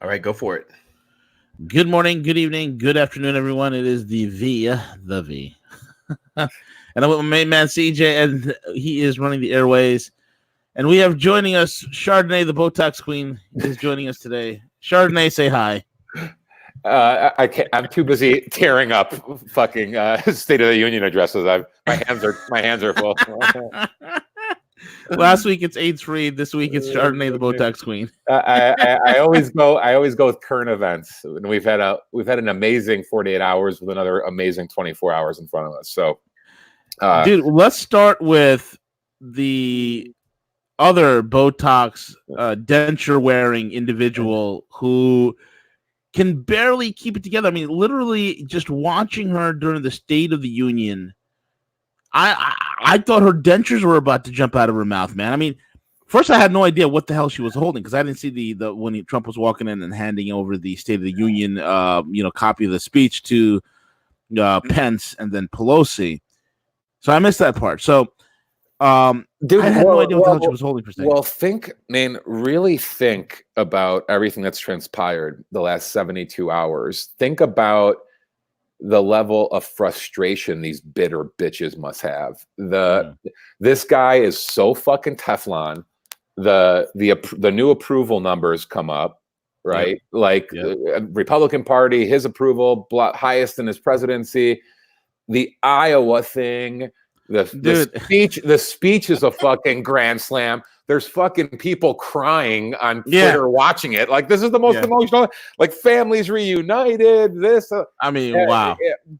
All right, go for it. Good morning, good evening, good afternoon, everyone. It is the V. And I'm with my main man, CJ, and he is running the airways. And we have joining us, Chardonnay, the Botox Queen, is joining us today. Chardonnay, say hi. I can't. I'm too busy tearing up fucking State of the Union addresses. My hands are full. Last week it's AIDS free. This week it's Chardonnay, the Botox Queen. I always go with current events, and we've had an amazing 48 hours with another amazing 24 hours in front of us. So, dude, let's start with the other Botox denture wearing individual who can barely keep it together. I mean, literally just watching her during the State of the Union, I thought her dentures were about to jump out of her mouth, man. I mean, first I had no idea what the hell she was holding because I didn't see the when Trump was walking in and handing over the State of the Union, copy of the speech to Pence and then Pelosi. So I missed that part. So, dude, I had no idea what the hell she was holding for a second. Well, really think about everything that's transpired the last 72 hours. Think about the level of frustration these bitter bitches must have. This guy is so fucking Teflon. The new approval numbers come up, right? Yep. Republican Party, his approval highest in his presidency. The Iowa thing, the speech is a fucking grand slam. There's fucking people crying on Twitter watching it. Like, this is the most emotional. Like, families reunited. Wow.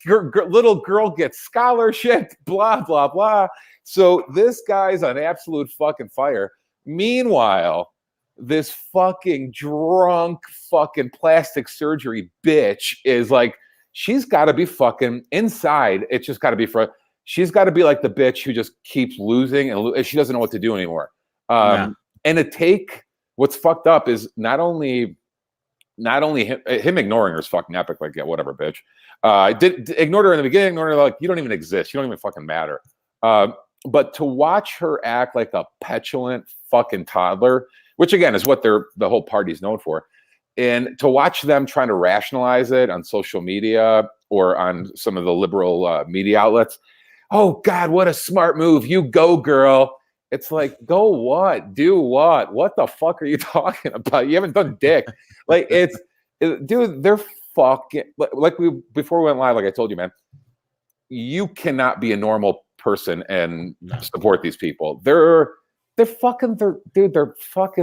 Little girl gets scholarship. Blah blah blah. So this guy's on absolute fucking fire. Meanwhile, this fucking drunk fucking plastic surgery bitch is like, she's got to be fucking inside. It's just got to be she's got to be like the bitch who just keeps losing and she doesn't know what to do anymore. And what's fucked up is not only him ignoring her is fucking epic. Like, yeah, whatever, bitch. Ignored her in the beginning. Ignored her like, you don't even exist. You don't even fucking matter. But to watch her act like a petulant fucking toddler, which again is what the whole party's known for, and to watch them trying to rationalize it on social media or on some of the liberal media outlets. Oh God, what a smart move! You go, girl. It's like, go what? Do what? What the fuck are you talking about? You haven't done dick. Like, dude, they're fucking, before we went live, like I told you, man, you cannot be a normal person and support these people. They're fucking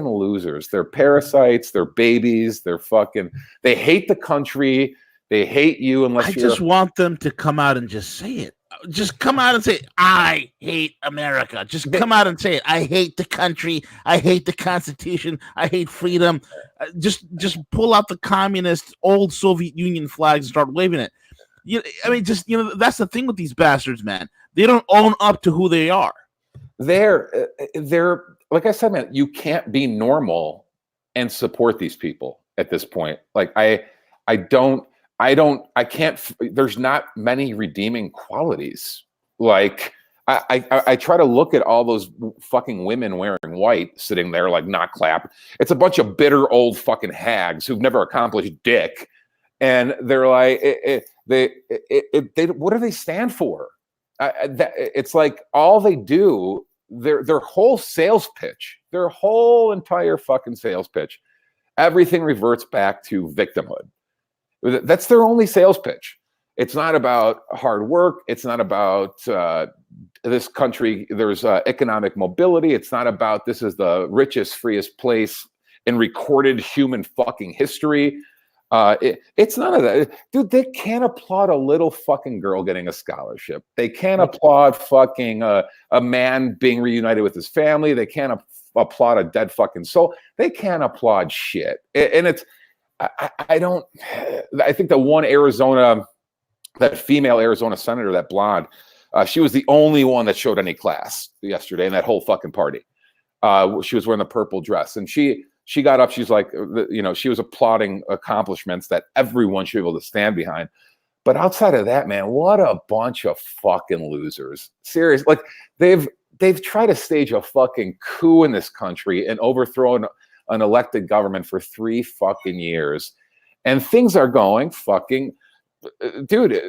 losers. They're parasites. They're babies. They hate the country. They hate you unless I just want them to come out and just say it. Just come out and say, I hate America. Just come out and say it. I hate the country. I hate the Constitution. I hate freedom. Just pull out the communist old Soviet Union flags and start waving it. That's the thing with these bastards, man. They don't own up to who they are. They're like I said, man, you can't be normal and support these people at this point. Like, I can't, there's not many redeeming qualities. Like, I try to look at all those fucking women wearing white sitting there like not clap. It's a bunch of bitter old fucking hags who've never accomplished dick. And they're like, what do they stand for? It's like all they do, their whole sales pitch, their whole entire fucking sales pitch, everything reverts back to victimhood. That's their only sales pitch. It's not about hard work. It's not about this country. There's economic mobility. It's not about this is the richest, freest place in recorded human fucking history. It's none of that. Dude, they can't applaud a little fucking girl getting a scholarship. They can't applaud fucking a man being reunited with his family. They can't applaud a dead fucking soul. They can't applaud shit. And it's, I think that female Arizona senator, that blonde, she was the only one that showed any class yesterday in that whole fucking party. She was wearing the purple dress, and she got up. She's like, she was applauding accomplishments that everyone should be able to stand behind. But outside of that, man, what a bunch of fucking losers. Serious, like they've tried to stage a fucking coup in this country and overthrown an elected government for 3 fucking years, and things are going fucking, dude.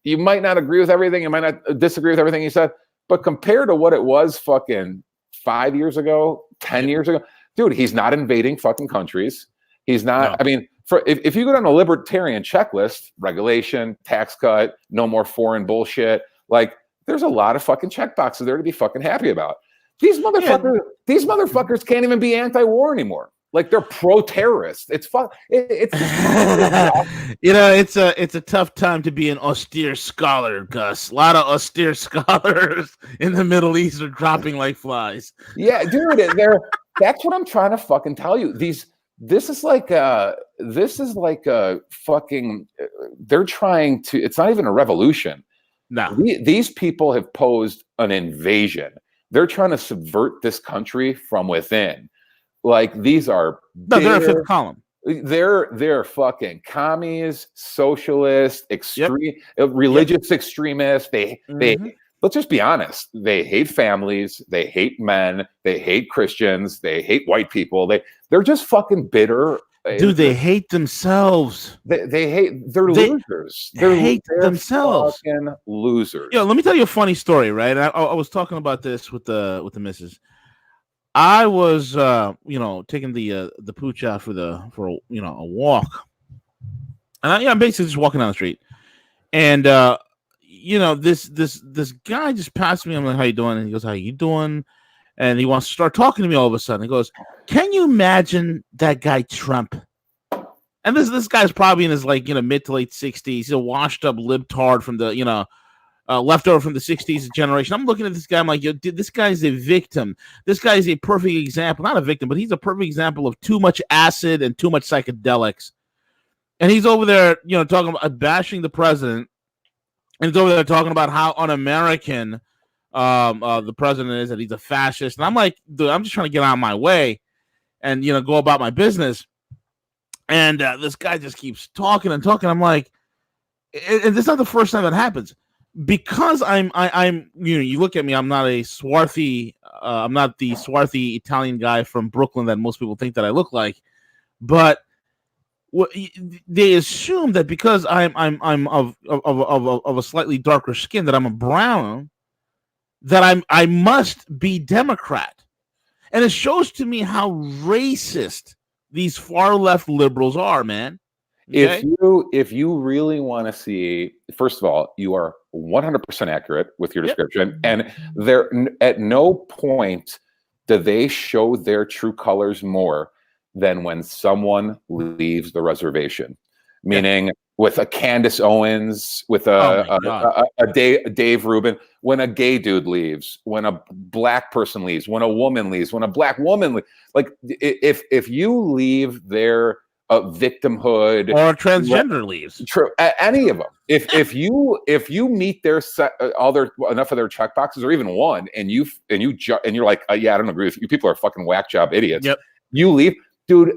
You might not agree with everything, you might not disagree with everything he said, but compared to what it was fucking 5 years ago, 10 years ago, dude, he's not invading fucking countries. He's not. No. I mean, if you go down a libertarian checklist, regulation, tax cut, no more foreign bullshit, like there's a lot of fucking checkboxes there to be fucking happy about. These motherfuckers can't even be anti-war anymore. Like they're pro-terrorist. It's fun. It's it's a tough time to be an austere scholar, Gus. A lot of austere scholars in the Middle East are dropping like flies. Yeah, dude, that's what I'm trying to fucking tell you. This is like a fucking. They're trying to. It's not even a revolution. No, these people have posed an invasion. They're trying to subvert this country from within. Like they're a fifth column. They're fucking commies, socialist, extreme, religious extremists. They let's just be honest. They hate families. They hate men. They hate Christians. They hate white people. They're just fucking bitter. Dude, they hate themselves. They're losers. They hate themselves. Fucking losers. Yeah, let me tell you a funny story, right? I was talking about this with the missus. I was taking the pooch out for a walk. And I'm basically just walking down the street. And this guy just passed me. I'm like, "How you doing?" And he goes, "How you doing?" And he wants to start talking to me all of a sudden. He goes, "Can you imagine that guy Trump?" And this guy's probably in his mid to late 60s. He's a washed up libtard from the leftover from the 60s generation. I'm looking at this guy. I'm like, dude, this guy's a victim. This guy is a perfect example. Not a victim, but he's a perfect example of too much acid and too much psychedelics. And he's over there, talking about bashing the president. And he's over there talking about how un-American the president is, that he's a fascist. And I'm like, dude, I'm just trying to get out of my way and, go about my business. And this guy just keeps talking and talking. I'm like, and this is not the first time that happens. Because I'm you look at me, I'm not the swarthy Italian guy from Brooklyn that most people think that I look like, but they assume that because I'm of a slightly darker skin, that I'm a brown, that I must be Democrat, and it shows to me how racist these far left liberals are, man. Okay? If you really want to see, first of all, you are 100% accurate with your description, and there at no point do they show their true colors more than when someone leaves the reservation. Meaning with a Candace Owens, with a Dave Rubin, when a gay dude leaves, when a black person leaves, when a woman leaves, when a black woman leaves. Like if you leave their victimhood or a transgender leaves, any of them, if you meet their enough of their check boxes, or even one, and you're like, yeah, I don't agree with you, people are fucking whack job idiots. Yep. You leave, dude.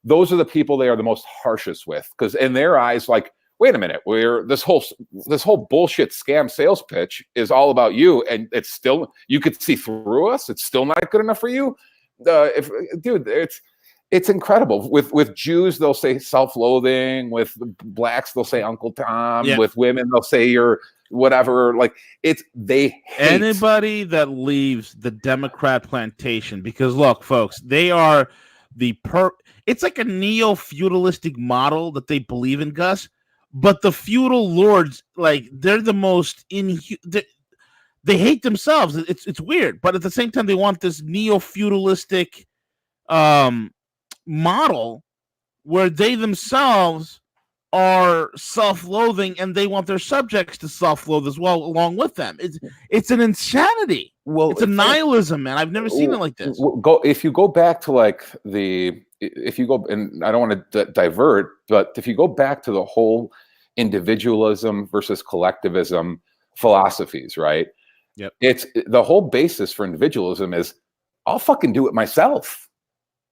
Those are the people they are the most harshest with, because in their eyes, like, wait a minute, this whole bullshit scam sales pitch is all about you, and it's still, you could see through us. It's still not good enough for you, It's incredible. With Jews, they'll say self-loathing. With blacks, they'll say Uncle Tom. Yeah. With women, they'll say you're whatever. Like they hate anybody that leaves the Democrat plantation, because look, folks, they are it's like a neo-feudalistic model that they believe in, Gus. But the feudal lords, like, they're the most they hate themselves. It's weird, but at the same time, they want this neo-feudalistic model where they themselves are self-loathing, and they want their subjects to self-loathe as well along with them. It's an insanity. Well, it's a nihilism, man. I've never seen it like this. If you go back to and I don't want to divert, but if you go back to the whole individualism versus collectivism philosophies, right? Yep. It's the whole basis for individualism is, I'll fucking do it myself.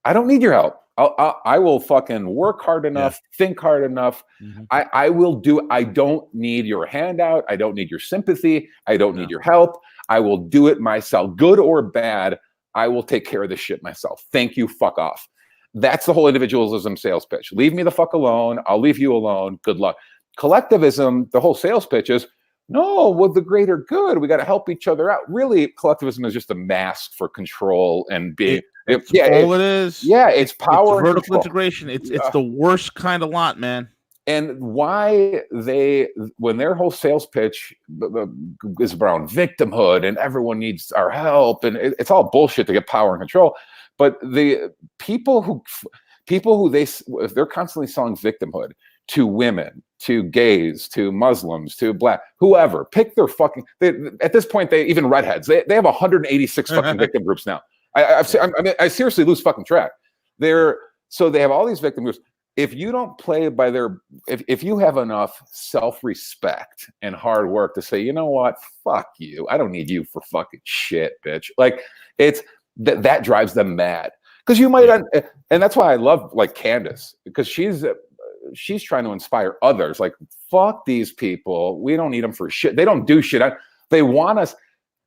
I don't need your help. I will fucking work hard enough, think hard enough. Mm-hmm. I will do. I don't need your handout. I don't need your sympathy. I don't need your help. I will do it myself, good or bad. I will take care of this shit myself. Thank you. Fuck off. That's the whole individualism sales pitch. Leave me the fuck alone. I'll leave you alone. Good luck. Collectivism, the whole sales pitch is, no, with the greater good, we got to help each other out. Really, collectivism is just a mask for control and being. It is. Yeah, it's power. It's vertical integration. It's the worst kind of lot, man. And why when their whole sales pitch is around victimhood and everyone needs our help, and it's all bullshit to get power and control. But the people who if they're constantly selling victimhood to women, to gays, to Muslims, to black, whoever, pick their fucking. At this point, even redheads. They have 186 fucking victim groups now. I seriously lose fucking track. So they have all these victim groups. If you don't play by if you have enough self-respect and hard work to say, you know what, fuck you, I don't need you for fucking shit, bitch. Like it's that drives them mad because you might, and that's why I love like Candace, because she's trying to inspire others. Like fuck these people, we don't need them for shit. They don't do shit. They want us.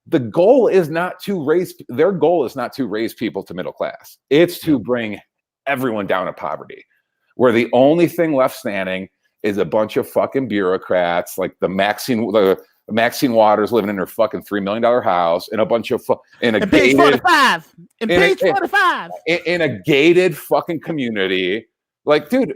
The goal is not to raise. Their goal is not to raise people to middle class. It's to bring everyone down to poverty, where the only thing left standing is a bunch of fucking bureaucrats like the Maxine Waters living in her fucking $3 million house in a bunch of in a gated 45 in a gated fucking community. Like, dude,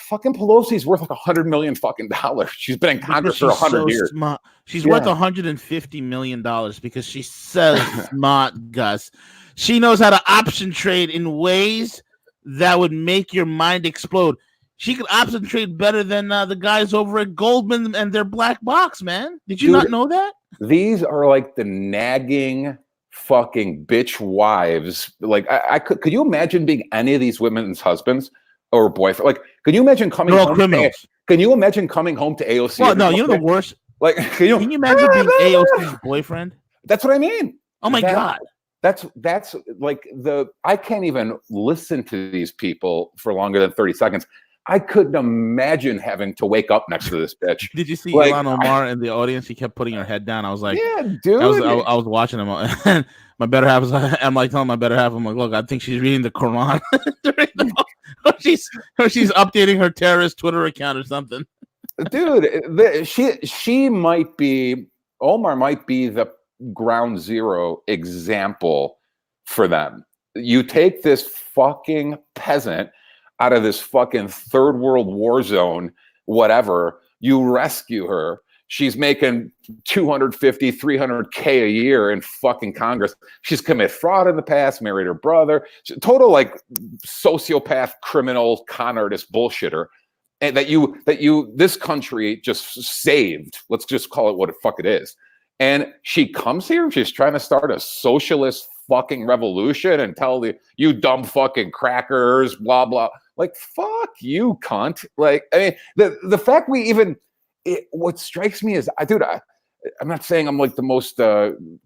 fucking Pelosi's worth like $100 million fucking dollars. She's been in Congress for 100 years. Smart. She's worth $150 million because she's so smart, Gus. She knows how to option trade in ways that would make your mind explode. She could option trade better than the guys over at Goldman and their black box, man. Did you not know that? These are like the nagging fucking bitch wives. Like, could you imagine being any of these women's husbands or boyfriend? Like, can you imagine coming home? Can you imagine coming home to AOC? Well, no, you know the worst. Like, can you imagine being AOC's boyfriend? That's what I mean. Oh my God. That's like I can't even listen to these people for longer than 30 seconds. I couldn't imagine having to wake up next to this bitch. Did you see Ilhan Omar in the audience? He kept putting her head down. I was like, yeah, dude. I was watching him. And my better half I'm like telling my better half, I'm like, look, I think she's reading the Quran. or she's updating her terrorist Twitter account or something. Dude, she might be, Omar might be the ground zero example for them. You take this fucking peasant out of this fucking third world war zone, whatever, you rescue her. She's making 250, 300K a year in fucking Congress. She's committed fraud in the past, married her brother. Total like sociopath, criminal, con artist bullshitter. And this country just saved. Let's just call it what the fuck it is. And she comes here, she's trying to start a socialist fucking revolution and tell you dumb fucking crackers, blah, blah. Like, fuck you, cunt. Like, I mean, the fact what strikes me is, I'm not saying I'm like the most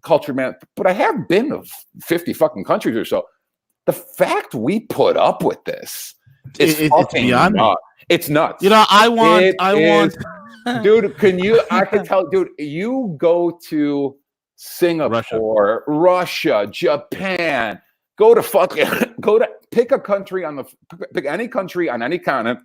cultured man, but I have been to 50 fucking countries or so. The fact we put up with this is fucking beyond me. It's nuts. You know, I want. Dude, I can tell, dude, you go to Singapore, Russia, Japan, pick a country pick any country on any continent,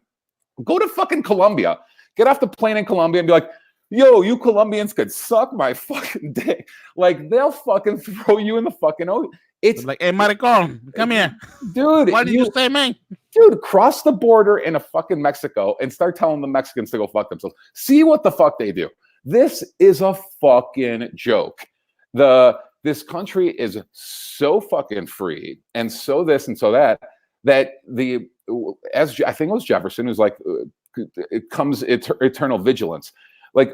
go to fucking Colombia, get off the plane in Colombia and be like, yo, you Colombians could suck my fucking dick. Like, they'll fucking throw you in the fucking ocean. It's like, hey, maricón, come here. Dude. Why did you say me? Dude, cross the border in a fucking Mexico and start telling the Mexicans to go fuck themselves. See what the fuck they do. This is a fucking joke. This country is so fucking free and so this and so that as I think it was Jefferson who's like, it comes eternal vigilance. Like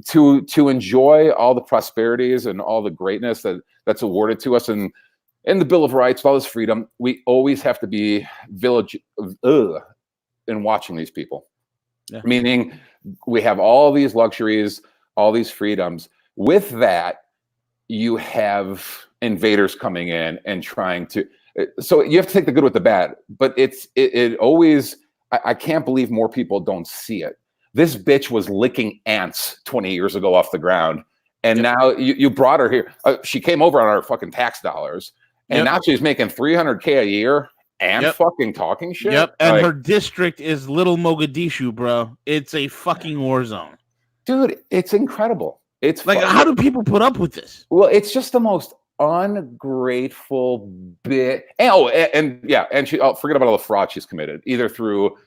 to enjoy all the prosperities and all the greatness that's awarded to us and in the Bill of Rights, all this freedom, we always have to be in watching these people. Yeah. Meaning we have all these luxuries, all these freedoms. With that, you have invaders coming in and trying to. So you have to take the good with the bad. But it always. I can't believe more people don't see it. This bitch was licking ants 20 years ago off the ground, and now you brought her here. She came over on our fucking tax dollars. And now she's making $300K a year and fucking talking shit. Yep, and her district is Little Mogadishu, bro. It's a fucking war zone. Dude, it's incredible. It's like, how do people put up with this? Well, it's just the most ungrateful bit. And she forget about all the fraud she's committed, either through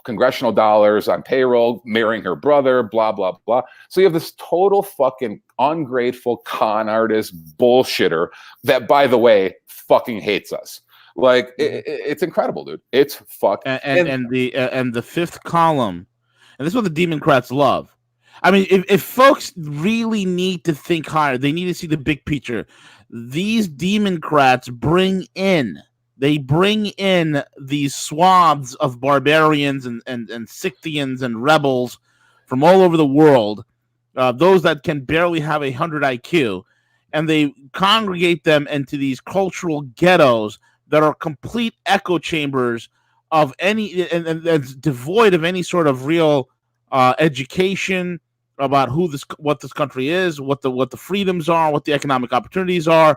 congressional dollars on payroll, marrying her brother, blah blah blah. So you have this total fucking ungrateful con artist bullshitter that, by the way, fucking hates us. Like it's incredible, dude. It's fucking and the fifth column, and this is what the Democrats love. I mean, if folks really need to think higher, they need to see the big picture. These Democrats bring in these swabs of barbarians and Scythians and rebels from all over the world, those that can barely have 100 IQ, and they congregate them into these cultural ghettos that are complete echo chambers of any and devoid of any sort of real education about what this country is, what the freedoms are, what the economic opportunities are,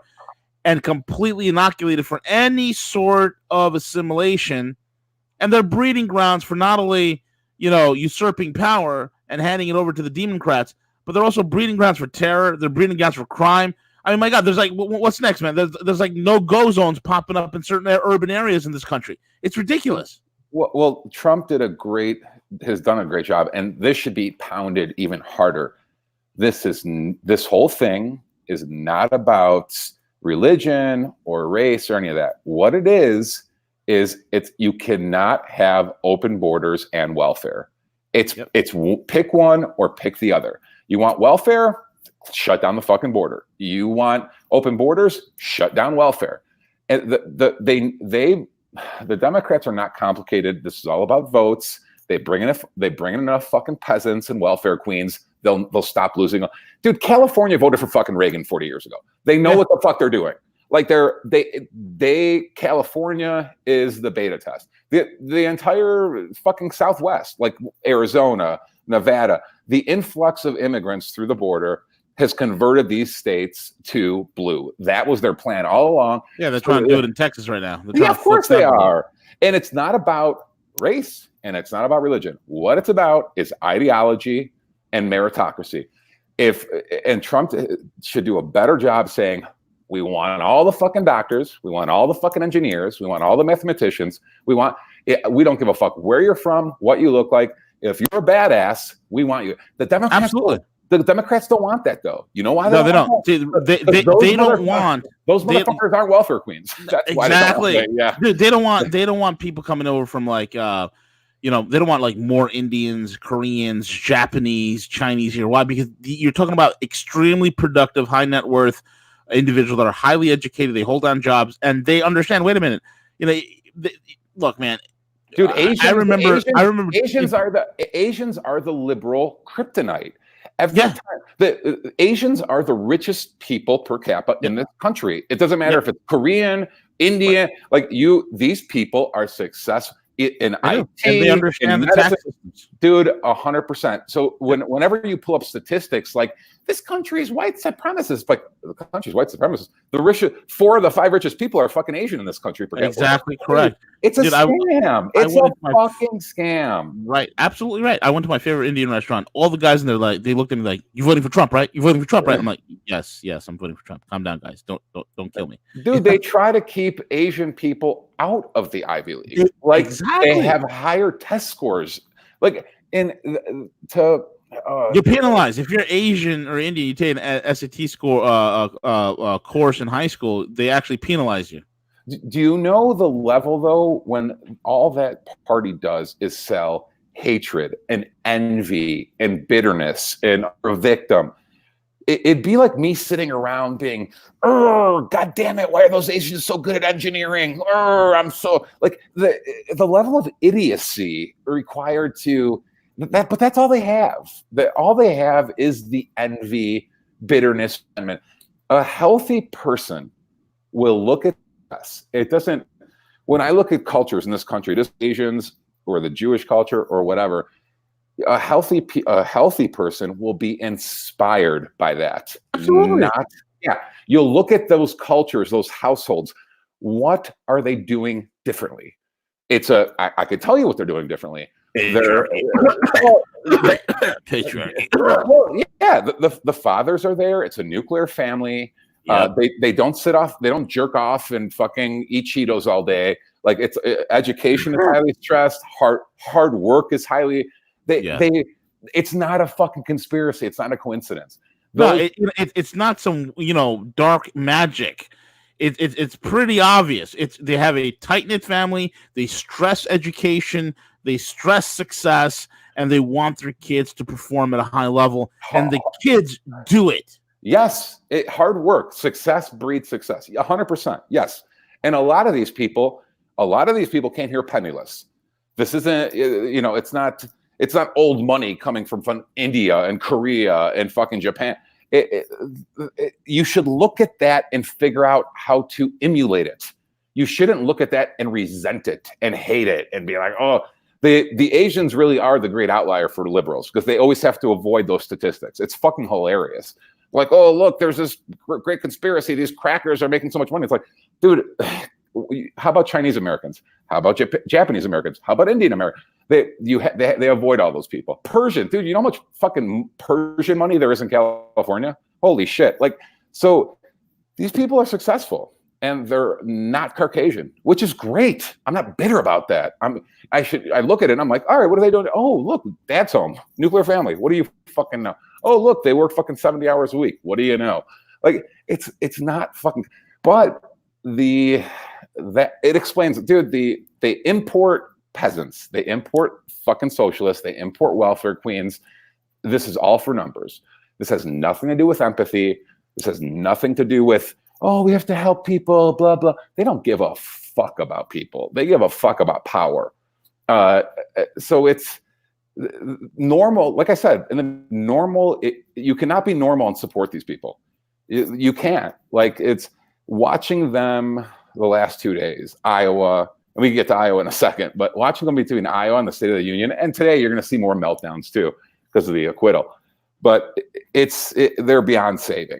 and completely inoculated for any sort of assimilation. And they're breeding grounds for not only, usurping power and handing it over to the Democrats, but they're also breeding grounds for terror. They're breeding grounds for crime. I mean, my God, there's like, what's next, man? There's like no-go zones popping up in certain urban areas in this country. It's ridiculous. Well, Trump has done a great job, and this should be pounded even harder. This whole thing is not about religion or race or any of that. What it is you cannot have open borders and welfare. It's pick one or pick the other. You want welfare? Shut down the fucking border. You want open borders? Shut down welfare. And the Democrats are not complicated. This is all about votes. They bring in enough fucking peasants and welfare queens. They'll stop losing. Dude, California voted for fucking Reagan 40 years ago. They know what the fuck they're doing. Like California is the beta test. The entire fucking Southwest, like Arizona, Nevada, the influx of immigrants through the border has converted these states to blue. That was their plan all along. Yeah, they're trying to do it in Texas right now. Yeah, of course they are. And it's not about race and it's not about religion. What it's about is ideology and meritocracy. And Trump should do a better job saying, we want all the fucking doctors, we want all the fucking engineers, we want all the mathematicians, we don't give a fuck where you're from, what you look like. If you're a badass, we want you. The Democrats absolutely. The Democrats don't want that, though. You know why? No, they don't. They don't want those motherfuckers aren't welfare queens. That's exactly. Why yeah. Dude, they don't want people coming over from like they don't want like more Indians, Koreans, Japanese, Chinese here. Why? Because you're talking about extremely productive, high net worth individuals that are highly educated. They hold down jobs and they understand. Wait a minute, look, man. Dude, I remember. Asians are the liberal kryptonite. Every time. The Asians are the richest people per capita in this country. It doesn't matter if it's Korean, Indian, these people are successful in IT, and they understand the tax systems. Dude, 100%. So whenever you pull up statistics like this country is white supremacists, like the country's white supremacists, the richest 4 of the 5 richest people are fucking Asian in this country. Exactly correct. It's a scam. It's a fucking scam. Right, absolutely right. I went to my favorite Indian restaurant. All the guys in there, they looked at me like, "You voting for Trump, right? You voting for Trump, right?" I'm like, "Yes, I'm voting for Trump. Calm down, guys. Don't kill me." Dude, they try to keep Asian people out of the Ivy League. They have higher test scores. You're penalized if you're Asian or Indian. You take an SAT score course in high school. They actually penalize you. Do you know the level though when all that party does is sell hatred and envy and bitterness and a victim? It'd be like me sitting around being, God damn it, why are those Asians so good at engineering? I'm so the level of idiocy required to that, but that's all they have. All they have is the envy, bitterness. A healthy person will look at us. It doesn't. When I look at cultures in this country, just Asians or the Jewish culture or whatever, a healthy person will be inspired by that. Absolutely. Yeah, you'll look at those cultures, those households. What are they doing differently? I could tell you what they're doing differently. They're Patriarchy. well, yeah, the fathers are there. It's a nuclear family. Yep. They don't sit off. They don't jerk off and fucking eat Cheetos all day. Like it's education is highly stressed. Hard work is highly. It's not a fucking conspiracy. It's not a coincidence. It's not some dark magic. It's pretty obvious. They have a tight knit family. They stress education. They stress success, and they want their kids to perform at a high level. And the kids do it. Yes, hard work, success breeds success. 100%. Yes, and a lot of these people came here penniless. This isn't, it's not old money coming from India and Korea and fucking Japan. You should look at that and figure out how to emulate it. You shouldn't look at that and resent it and hate it and be like, oh, the Asians really are the great outlier for liberals because they always have to avoid those statistics. It's fucking hilarious. Like, oh, look, there's this great conspiracy. These crackers are making so much money. It's like, dude, how about Chinese Americans? How about Japanese Americans? How about Indian Americans? They avoid all those people. Persian, dude, you know how much fucking Persian money there is in California? Holy shit. Like, so these people are successful and they're not Caucasian, which is great. I'm not bitter about that. I look at it and I'm like, all right, what are they doing? Oh, look, dad's home, nuclear family. What do you fucking know? Oh, look, they work fucking 70 hours a week. What do you know? Like, it's not fucking, but it explains, dude, they import peasants, they import fucking socialists, they import welfare queens. This is all for numbers. This has nothing to do with empathy. This has nothing to do with, oh, we have to help people, blah, blah. They don't give a fuck about people. They give a fuck about power. So it's normal. Like I said, in the normal, you cannot be normal and support these people. You can't. Like, it's watching them the last 2 days, Iowa, and we can get to Iowa in a second, but watching them between Iowa and the State of the Union, and today you're going to see more meltdowns too because of the acquittal. But they're beyond saving.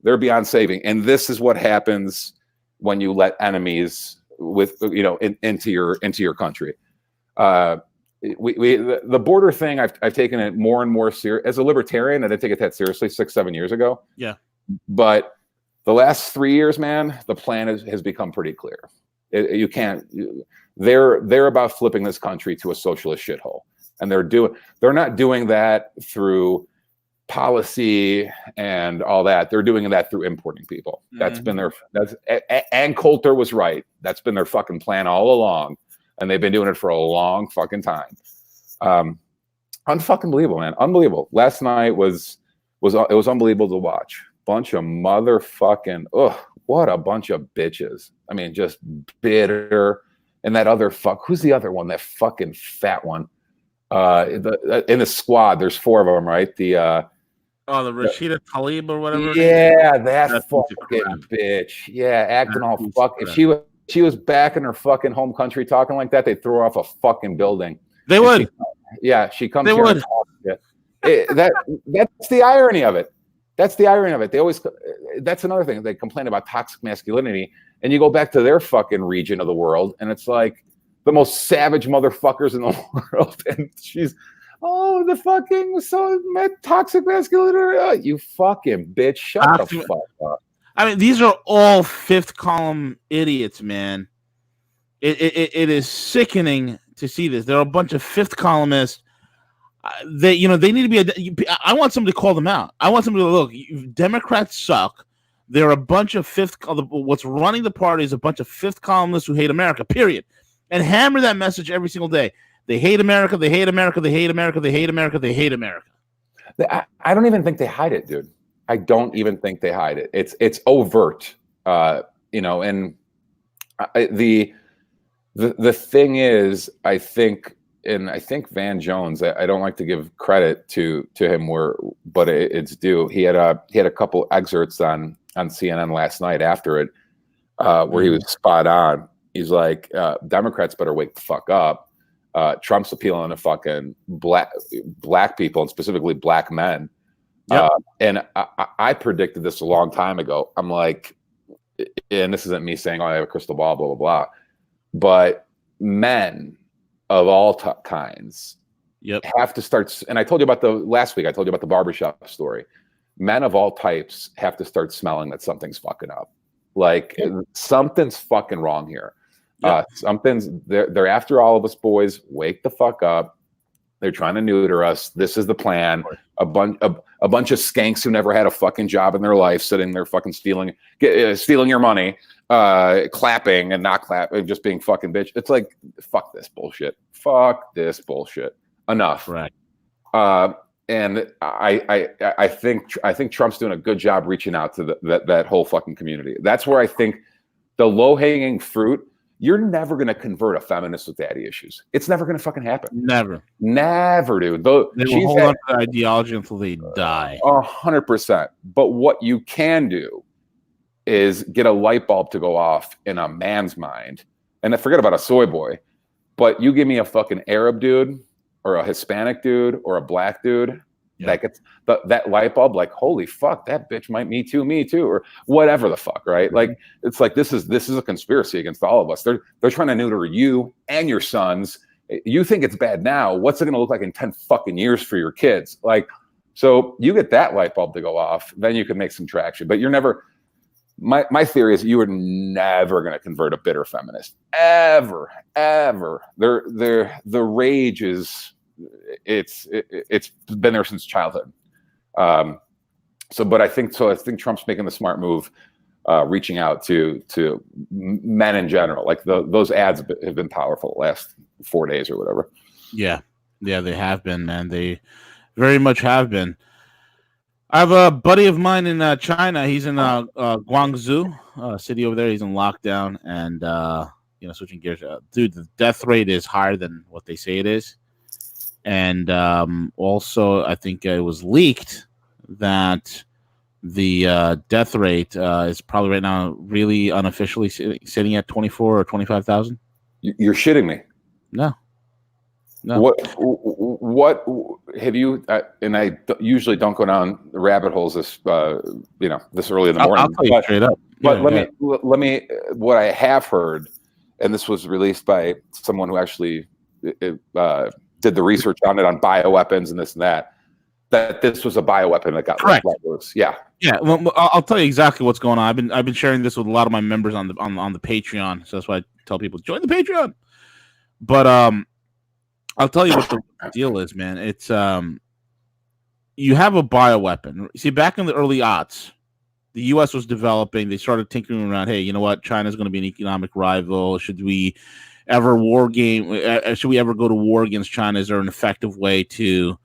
They're beyond saving, and this is what happens when you let enemies into your country. The border thing, I've taken it more and more serious as a libertarian. I didn't take it that seriously 6-7 years ago. Yeah, but the last 3 years, man, the plan has become pretty clear. You can't. They're about flipping this country to a socialist shithole, and they're not doing that through policy and all that. They're doing that through importing people. That's been and Coulter was right. That's been their fucking plan all along, and they've been doing it for a long fucking time. Unfucking believable, man. Unbelievable. Last night was unbelievable to watch. Bunch of motherfucking what a bunch of bitches. I mean, just bitter. And that other who's the other one? That fucking fat one. In the squad, there's 4 of them, right? The Rashida Tlaib or whatever. Yeah, that fucking bitch. Yeah, acting all fuck. If she was back in her fucking home country talking like that, they'd throw her off a fucking building. They would. She comes. They would. That's the irony of it. That's the irony of it. That's another thing. They complain about toxic masculinity, and you go back to their fucking region of the world, and it's like the most savage motherfuckers in the world. And she's, the fucking toxic masculinity. You fucking bitch. Shut the fuck up. I mean, these are all fifth column idiots, man. It is sickening to see this. There are a bunch of fifth columnists. They need to be. I want somebody to call them out. I want somebody to look. Democrats suck. They're a bunch of what's running the party is a bunch of fifth columnists who hate America. Period. And hammer that message every single day. They hate America. They hate America. They hate America. They hate America. They hate America. I don't even think they hide it, dude. I don't even think they hide it. It's overt. And the thing is, I think Van Jones, I don't like to give credit to him but it's due. He had a couple excerpts on CNN last night after it, where he was spot on. He's like, Democrats better wake the fuck up. Trump's appealing to fucking black people, and specifically black men. Yep. And I predicted this a long time ago. I'm like, and this isn't me saying, oh, I have a crystal ball, blah, blah, blah. But men of all kinds have to start. And I told you about last week, I told you about the barbershop story. Men of all types have to start smelling that something's fucking up. Like something's fucking wrong here. They're after all of us boys. Wake the fuck up. They're trying to neuter us. This is the plan. A bunch of skanks who never had a fucking job in their life, sitting there fucking stealing your money, clapping and not clapping, just being fucking bitch. It's like, fuck this bullshit. Fuck this bullshit. Enough. Right. And I think Trump's doing a good job reaching out to that whole fucking community. That's where I think the low hanging fruit. You're never going to convert a feminist with daddy issues. It's never going to fucking happen. Never, dude. Though they will hold on to the ideology until they die. 100%. But what you can do is get a light bulb to go off in a man's mind, and I forget about a soy boy. But you give me a fucking Arab dude, or a Hispanic dude, or a black dude. That gets that light bulb, like, holy fuck, that bitch might me too, or whatever the fuck, right? Like, it's like this is a conspiracy against all of us. They're trying to neuter you and your sons. You think it's bad now. What's it going to look like in 10 fucking years for your kids? Like, so you get that light bulb to go off, then you can make some traction. But you're never. My theory is you are never going to convert a bitter feminist, ever. The rage is. It's been there since childhood. But I think Trump's making the smart move, reaching out to men in general. Like those ads have been powerful the last 4 days or whatever. Yeah, they have been, man. They very much have been. I have a buddy of mine in China. He's in Guangzhou, city over there. He's in lockdown, and switching gears, dude, the death rate is higher than what they say it is. And also, I think it was leaked that the death rate is probably right now really unofficially sitting at 24 or 25,000. You're shitting me. No. What have you? And I usually don't go down the rabbit holes this this early in the morning. I'll tell you straight up. But let me. What I have heard, and this was released by someone who actually did the research on it, on bioweapons and this and that this was a bioweapon that got let loose. Yeah. Well, I'll tell you exactly what's going on. I've been sharing this with a lot of my members on the Patreon, so that's why I tell people join the Patreon. But I'll tell you what the deal is, man. It's you have a bioweapon. See, back in the early aughts, the U.S. was developing. They started tinkering around. Hey, you know what? China's going to be an economic rival. Should we ever should we ever go to war against China? Is there an effective way to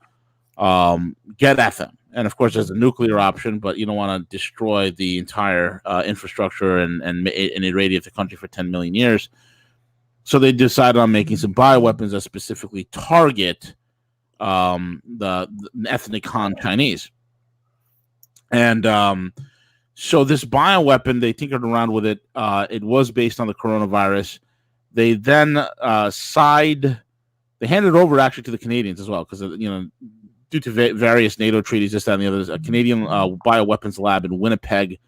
get at them? And of course, there's a nuclear option, but you don't want to destroy the entire infrastructure and irradiate the country for 10 million years. So they decided on making some bioweapons that specifically target the ethnic Han Chinese. And so this bioweapon, they tinkered around with it. It was based on the coronavirus. They then they handed it over actually to the Canadians as well, because due to various NATO treaties, this, that, and the others, a Canadian bioweapons lab in Winnipeg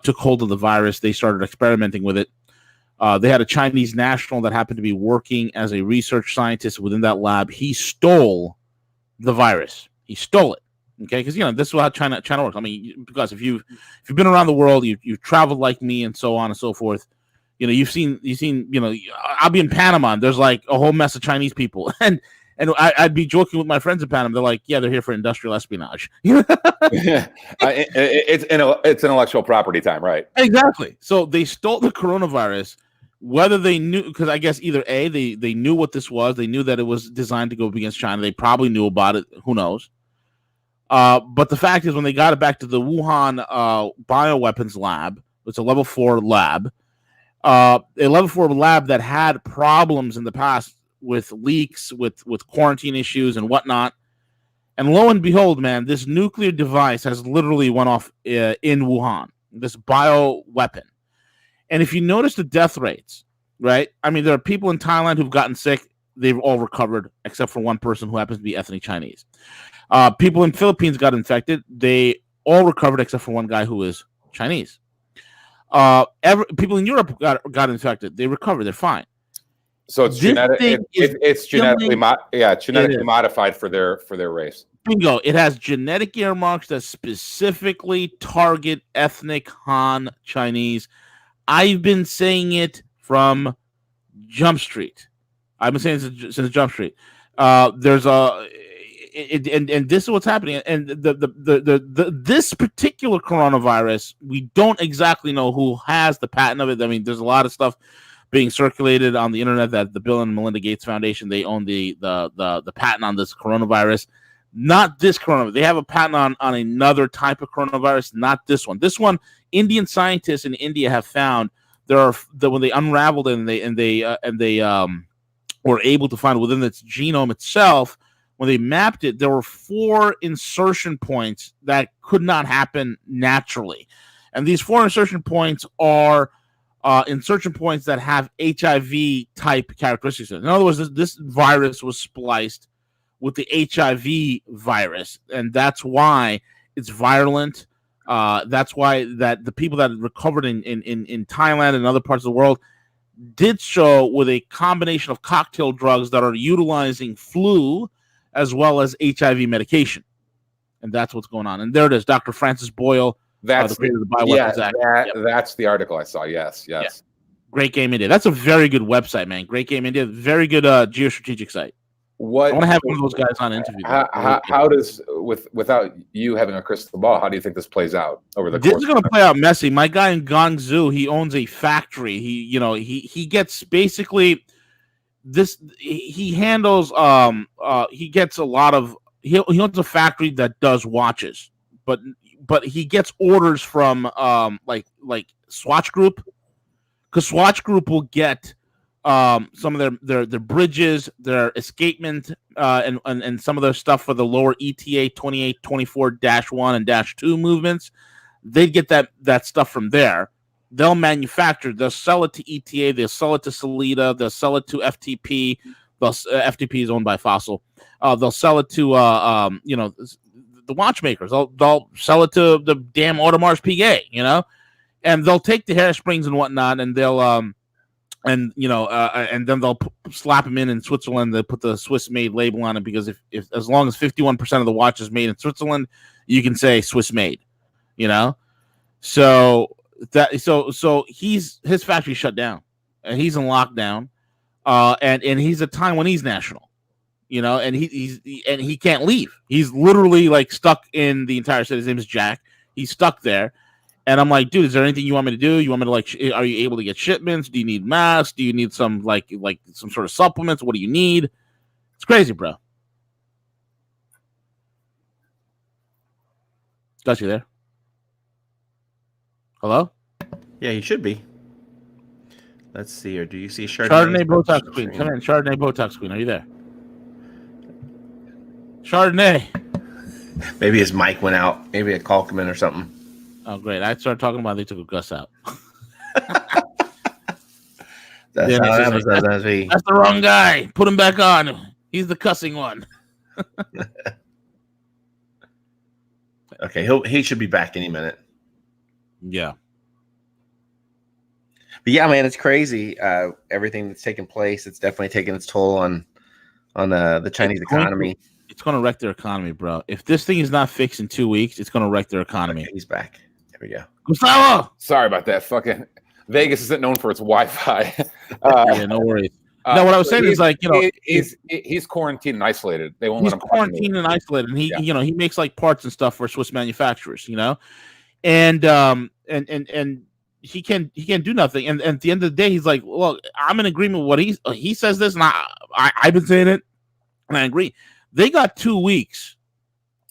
took hold of the virus. They started experimenting with it. They had a Chinese national that happened to be working as a research scientist within that lab. He stole the virus. He stole it. Okay, because this is how China works. I mean, because if you've been around the world, you've traveled like me, and so on and so forth. You've seen. I'll be in Panama, and there's like a whole mess of Chinese people, and I'd be joking with my friends in Panama. They're like, yeah, they're here for industrial espionage. It's intellectual property time, right? Exactly. So they stole the coronavirus. Whether they knew, because I guess either A, they knew what this was. They knew that it was designed to go against China. They probably knew about it. Who knows? But the fact is, when they got it back to the Wuhan bioweapons lab, it's a level 4 lab. A level 4 lab that had problems in the past with leaks, with quarantine issues and whatnot. And lo and behold, man, this nuclear device has literally went off in Wuhan, this bioweapon. And if you notice the death rates, right? I mean, there are people in Thailand who've gotten sick. They've all recovered, except for one person who happens to be ethnic Chinese. People in Philippines got infected. They all recovered except for one guy who is Chinese. People in Europe got infected. They recovered. They're fine. So it's genetic. It's genetically modified for their race. Bingo! It has genetic earmarks that specifically target ethnic Han Chinese. I've been saying it from Jump Street. I've been saying it since Jump Street. There's a and this is what's happening. And this particular coronavirus, we don't exactly know who has the patent of it. I mean, there's a lot of stuff being circulated on the internet that the Bill and Melinda Gates Foundation, they own the patent on this coronavirus. Not this coronavirus. They have a patent on another type of coronavirus, not this one. This one, Indian scientists in India have found when they unraveled it and they were able to find within its genome itself. When they mapped it, there were 4 insertion points that could not happen naturally, and these 4 insertion points are insertion points that have HIV type characteristics. In other words, this virus was spliced with the HIV virus, and that's why it's virulent. That's why that the people that recovered in Thailand and other parts of the world did so with a combination of cocktail drugs that are utilizing flu as well as HIV medication. And that's what's going on. And there it is, Dr. Francis Boyle. That's that's the article I saw. Yes. Yeah. Great Game India. That's a very good website, man. Great Game India. Very good geostrategic site. I want to have one of those guys on interview. How does, without you having a crystal ball, how do you think this plays out over the course? This is going to play out messy. My guy in Guangzhou, he owns a factory. He gets basically this. He handles he gets a lot of he owns a factory that does watches, but he gets orders from like Swatch Group, because Swatch Group will get some of their bridges, their escapement, and some of their stuff for the lower ETA 28, 24-1 and -2 movements. They get that stuff from there. They'll manufacture. They'll sell it to ETA. They'll sell it to Salida. They'll sell it to FTP. FTP is owned by Fossil. They'll sell it to the watchmakers. They'll sell it to the damn Audemars Piguet. And they'll take the hairsprings and whatnot, and they'll and then they'll slap them in Switzerland. They put the Swiss-made label on it, because if as long as 51% of the watch is made in Switzerland, you can say Swiss-made. So his factory shut down, and he's in lockdown, and he's a Taiwanese national, and he can't leave. He's literally like stuck in the entire city. His name is Jack. He's stuck there. And I'm like, dude, is there anything you want me to do? You want me to are you able to get shipments? Do you need masks? Do you need some like some sort of supplements? What do you need? It's crazy, bro. Got you there? Hello? Yeah, you should be. Let's see, or do you see Chardonnay Botox Queen? Come in, Chardonnay Botox Queen. Are you there? Chardonnay. Maybe his mic went out. Maybe a call came in or something. Oh, great. I started talking about they took a Cuss out. That's the wrong guy. Put him back on. He's the cussing one. Okay, he should be back any minute. Yeah. But yeah, man, it's crazy. Everything that's taking place, it's definitely taking its toll on the Chinese economy. It's going to wreck their economy, bro. If this thing is not fixed in 2 weeks, it's going to wreck their economy. Okay, he's back. There we go. Gustavo! Sorry about that. Fucking Vegas isn't known for its Wi-Fi. Yeah, no worries. No, what I was saying is like, he's quarantined and isolated. They won't let him. He's quarantined and isolated, and he makes like parts and stuff for Swiss manufacturers, and he can do nothing. And at the end of the day, he's like, look, I'm in agreement with what he says this, and I've been saying it, and I agree. They got 2 weeks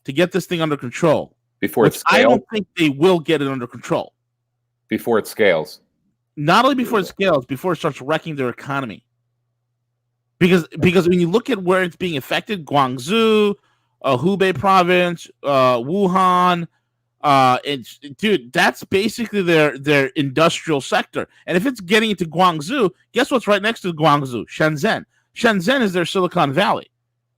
to get this thing under control. Before it scales? I don't think they will get it under control. Before it scales? Not only before it scales, before it starts wrecking their economy. Because when you look at where it's being affected, Guangzhou, Hubei province, Wuhan, dude, that's basically their industrial sector. And if it's getting into Guangzhou, guess what's right next to Guangzhou? Shenzhen. Shenzhen is their Silicon Valley.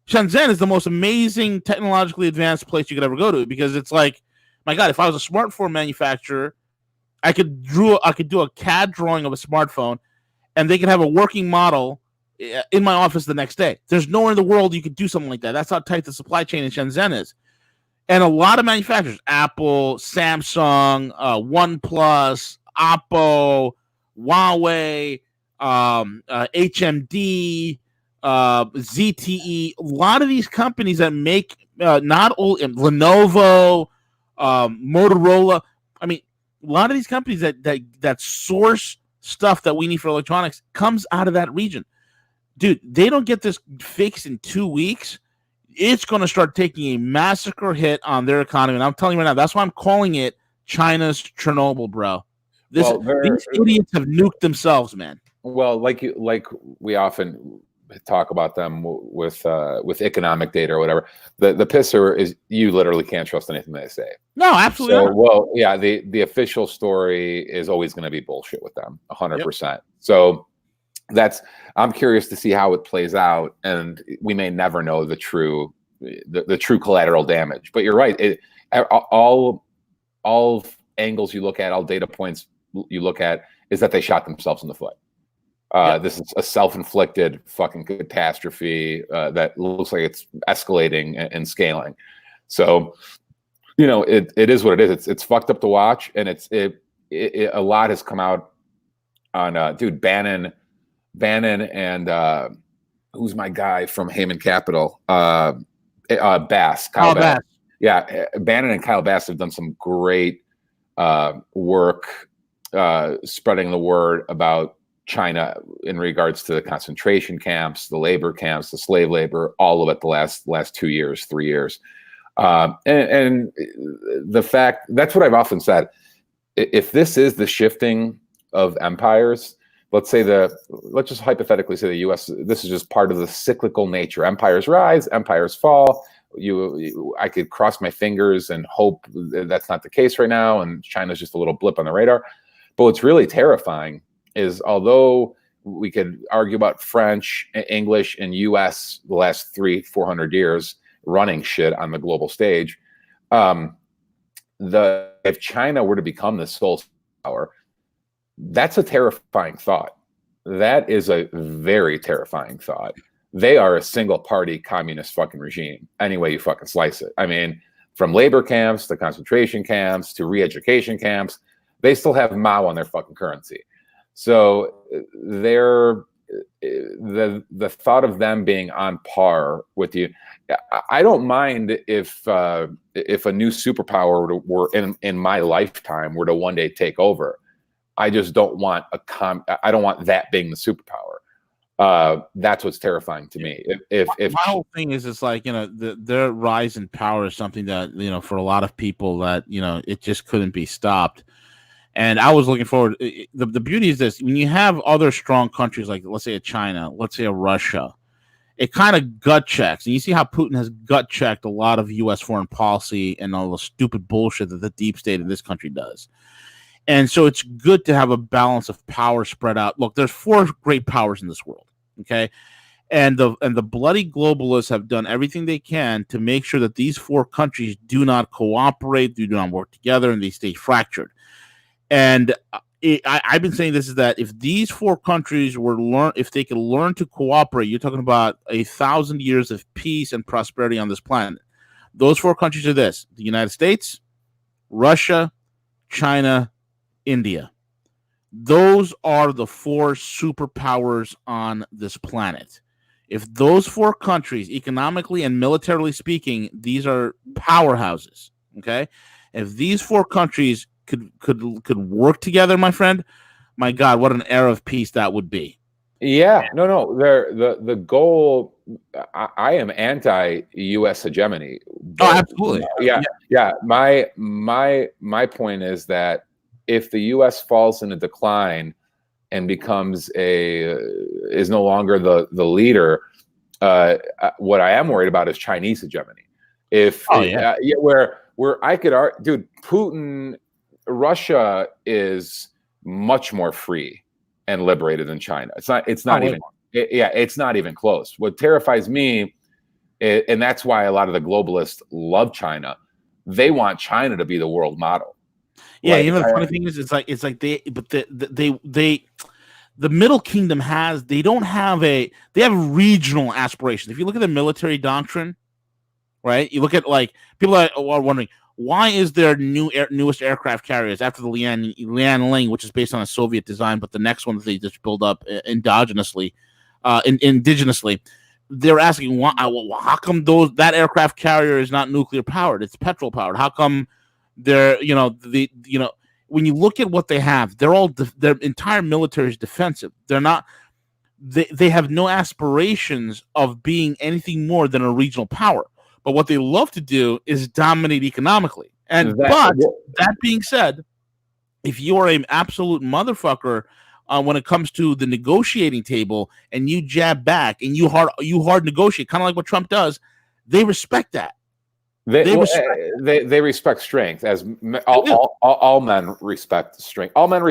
Shenzhen is the most amazing, technologically advanced place you could ever go to, because it's like, my God, if I was a smartphone manufacturer, I could do a CAD drawing of a smartphone, and they could have a working model in my office the next day. There's nowhere in the world you could do something like that. That's how tight the supply chain in Shenzhen is. And a lot of manufacturers, Apple, Samsung, OnePlus, Oppo, Huawei, HMD, ZTE, a lot of these companies that make not old Lenovo, Motorola. I mean, a lot of these companies that source stuff that we need for electronics comes out of that region. Dude, they don't get this fixed in 2 weeks. It's going to start taking a massacre hit on their economy. And I'm telling you right now, that's why I'm calling it China's Chernobyl, bro. These idiots have nuked themselves, man. Well, like we often talk about them with economic data or whatever. The pisser is you literally can't trust anything they say. No, absolutely not. Well, yeah, the official story is always going to be bullshit with them, 100%. Yep. So I'm curious to see how it plays out, and we may never know the true collateral damage. But you're right. All angles you look at, all data points you look at, is that they shot themselves in the foot. This is a self-inflicted fucking catastrophe that looks like it's escalating and scaling. So, it is what it is. It's fucked up to watch, and a lot has come out on dude Bannon and who's my guy from Heyman Capital, Bass, Kyle Bass. Yeah, Bannon and Kyle Bass have done some great work spreading the word about China in regards to the concentration camps, the labor camps, the slave labor, all of it the last 2 years, 3 years. And the fact, that's what I've often said, if this is the shifting of empires, let's just hypothetically say the U.S., this is just part of the cyclical nature. Empires rise, empires fall. I could cross my fingers and hope that's not the case right now, and China's just a little blip on the radar. But what's really terrifying is, although we could argue about French, English, and U.S. the last 300-400 years running shit on the global stage, if China were to become the sole power, that's a terrifying thought. That is a very terrifying thought. They are a single-party communist fucking regime, any way you fucking slice it. I mean, from labor camps to concentration camps to re-education camps, they still have Mao on their fucking currency. So the thought of them being on par with you, I don't mind if a new superpower were in my lifetime were to one day take over. I just don't want I don't want that being the superpower. That's what's terrifying to me. If my whole thing is, it's like, their rise in power is something that, for a lot of people that, it just couldn't be stopped. And I was looking forward. The beauty is this: when you have other strong countries, like let's say a China, let's say a Russia, it kind of gut checks. And you see how Putin has gut checked a lot of U.S. foreign policy and all the stupid bullshit that the deep state in this country does. And so it's good to have a balance of power spread out. Look, there's 4 great powers in this world, okay? And the bloody globalists have done everything they can to make sure that these 4 countries do not cooperate, do not work together, and they stay fractured. And I've been saying this, is that if these 4 countries if they could learn to cooperate, you're talking about 1,000 years of peace and prosperity on this planet. Those 4 countries are this: the United States, Russia, China, India. Those are the 4 superpowers on this planet. If those 4 countries, economically and militarily speaking, these are powerhouses. Okay, if these 4 countries could work together, my friend, my God, what an era of peace that would be. Yeah, no. The goal. I am anti-U.S. hegemony. Oh, absolutely. Yeah. My point is that if the U.S. falls in a decline and is no longer the leader, what I am worried about is Chinese hegemony. Where I could argue, dude, Putin, Russia is much more free and liberated than China. It's not even. It's not even close. What terrifies me And that's why a lot of the globalists love China. They want China to be the world model. Yeah, the funny thing is, it's like the Middle Kingdom they have regional aspirations. If you look at the military doctrine, right? You look at people are wondering why is there newest aircraft carriers after the Lian-Ling, which is based on a Soviet design, but the next one that they just build up indigenously. They're asking why, how come that aircraft carrier is not nuclear powered? It's petrol powered. How come they're when you look at what they have, their entire military is defensive. They're not. They have no aspirations of being anything more than a regional power. But what they love to do is dominate economically. But that being said, if you are an absolute motherfucker when it comes to the negotiating table and you jab back and you hard negotiate, kind of like what Trump does, they respect that. They respect strength, as all men respect strength. All men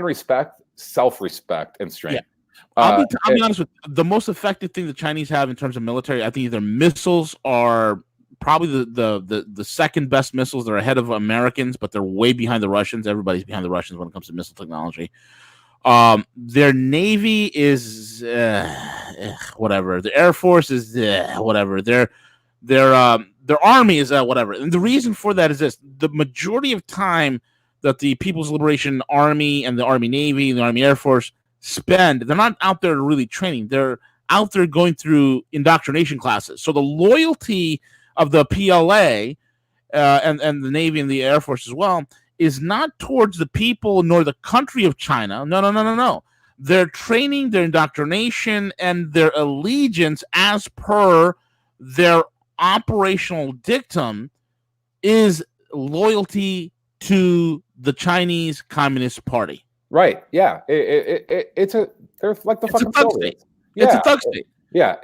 respect self-respect and strength. Yeah. I'll be honest with you. The most effective thing the Chinese have in terms of military, I think their missiles are probably the second best missiles. They're ahead of Americans, but they're way behind the Russians. Everybody's behind the Russians when it comes to missile technology. Their Navy is whatever. The Air Force is whatever. Their Army is whatever. And the reason for that is this: the majority of time that the People's Liberation Army and the Army Navy and the Army Air Force spend, they're not out there really training. They're out there going through indoctrination classes. So the loyalty of the PLA and the Navy and the Air Force as well is not towards the people nor the country of China. No. Their training, their indoctrination, and their allegiance as per their operational dictum is loyalty to the Chinese Communist Party. Right. Yeah. They're like the fucking Soviets. It's a thug state. Yeah.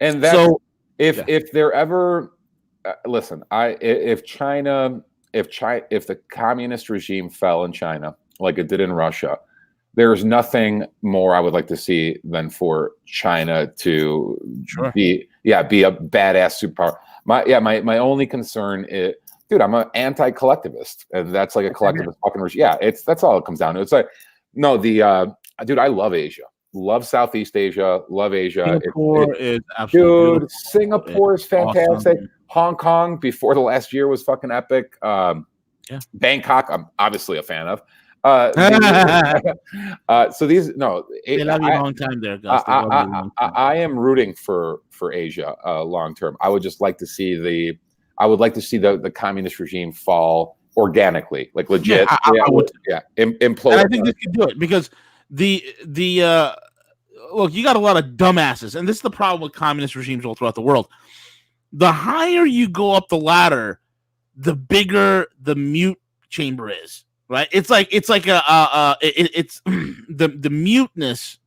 And that's so, if they're ever listen, if the communist regime fell in China like it did in Russia, there's nothing more I would like to see than for China to be a badass superpower. My only concern is, dude, I'm an anti-collectivist, and that's like a collectivist fucking regime. Yeah, that's all it comes down to. It's like, no, dude, I love Asia, love Southeast Asia, love Asia. Singapore is absolutely dude. Singapore is fantastic. Awesome. Hong Kong before the last year was fucking epic. Bangkok, I'm obviously a fan of. So these they love you a long time there, Gus. I am rooting for Asia long term. I would just like to see the communist regime fall organically, like legit. Implode. And I think this could do it because the look, you got a lot of dumbasses, and this is the problem with communist regimes all throughout the world. The higher you go up the ladder, the bigger the mute chamber is. Right? It's like it's the muteness